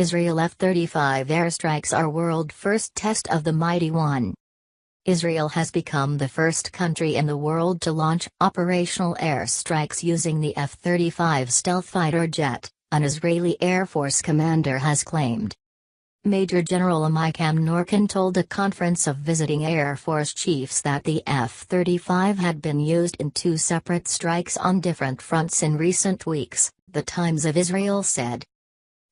Israel F-35 airstrikes are world first test of the Mighty One. Israel has become the first country in the world to launch operational airstrikes using the F-35 stealth fighter jet, an Israeli Air Force commander has claimed. Major General Amikam Norkin told a conference of visiting Air Force chiefs that the F-35 had been used in two separate strikes on different fronts in recent weeks, the Times of Israel said.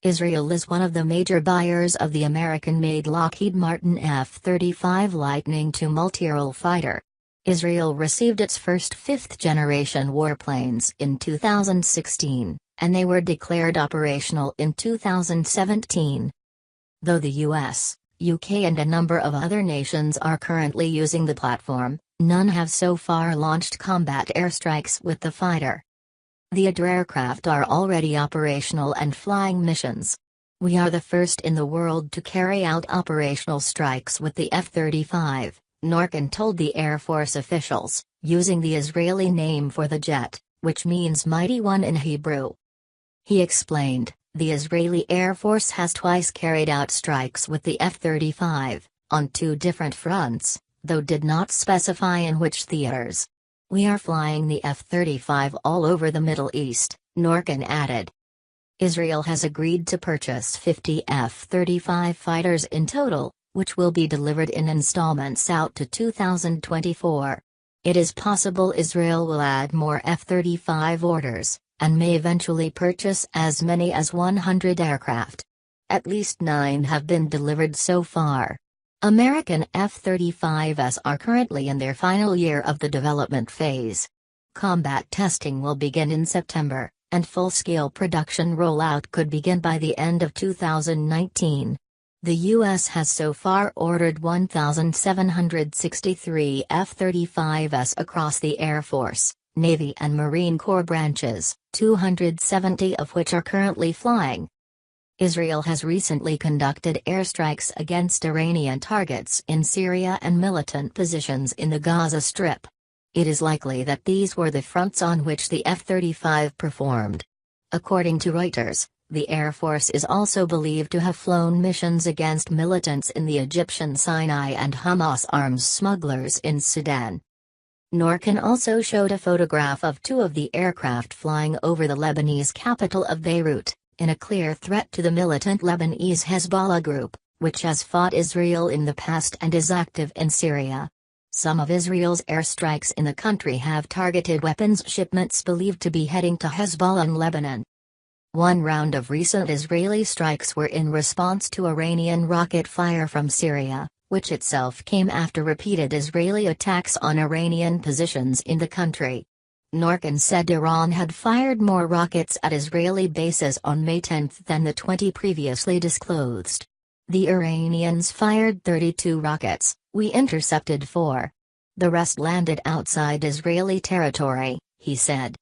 Israel is one of the major buyers of the American-made Lockheed Martin F-35 Lightning II multirole fighter. Israel received its first fifth-generation warplanes in 2016, and they were declared operational in 2017. Though the US, UK and a number of other nations are currently using the platform, none have so far launched combat airstrikes with the fighter. The other aircraft are already operational and flying missions. We are the first in the world to carry out operational strikes with the F-35, Norkin told the Air Force officials, using the Israeli name for the jet, which means Mighty One in Hebrew. He explained, the Israeli Air Force has twice carried out strikes with the F-35, on two different fronts, though did not specify in which theaters. We are flying the F-35 all over the Middle East, Norkin added. Israel has agreed to purchase 50 F-35 fighters in total, which will be delivered in installments out to 2024. It is possible Israel will add more F-35 orders, and may eventually purchase as many as 100 aircraft. At least 9 have been delivered so far. American F-35s are currently in their final year of the development phase. Combat testing will begin in September, and full-scale production rollout could begin by the end of 2019. The U.S. has so far ordered 1,763 F-35s across the Air Force, Navy and Marine Corps branches, 270 of which are currently flying. Israel has recently conducted airstrikes against Iranian targets in Syria and militant positions in the Gaza Strip. It is likely that these were the fronts on which the F-35 performed. According to Reuters, the Air Force is also believed to have flown missions against militants in the Egyptian Sinai and Hamas arms smugglers in Sudan. Norkin also showed a photograph of two of the aircraft flying over the Lebanese capital of Beirut, in a clear threat to the militant Lebanese Hezbollah group, which has fought Israel in the past and is active in Syria. Some of Israel's airstrikes in the country have targeted weapons shipments believed to be heading to Hezbollah in Lebanon. One round of recent Israeli strikes were in response to Iranian rocket fire from Syria, which itself came after repeated Israeli attacks on Iranian positions in the country. Norkin said Iran had fired more rockets at Israeli bases on May 10 than the 20 previously disclosed. The Iranians fired 32 rockets, we intercepted 4. The rest landed outside Israeli territory, he said.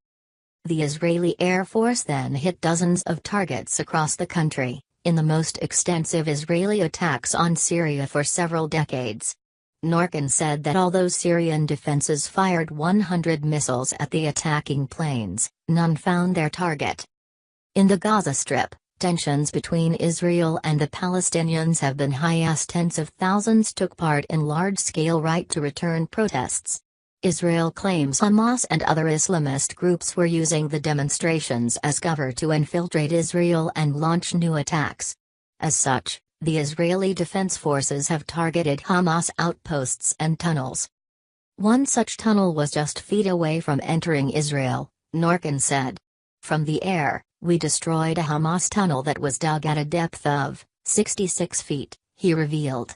The Israeli Air Force then hit dozens of targets across the country, in the most extensive Israeli attacks on Syria for several decades. Norkin said that although Syrian defenses fired 100 missiles at the attacking planes, none found their target. In the Gaza Strip, tensions between Israel and the Palestinians have been high as tens of thousands took part in large-scale right-to-return protests. Israel claims Hamas and other Islamist groups were using the demonstrations as cover to infiltrate Israel and launch new attacks. As such, the Israeli Defense Forces have targeted Hamas outposts and tunnels. One such tunnel was just feet away from entering Israel, Norkin said. From the air, we destroyed a Hamas tunnel that was dug at a depth of 66 feet, he revealed.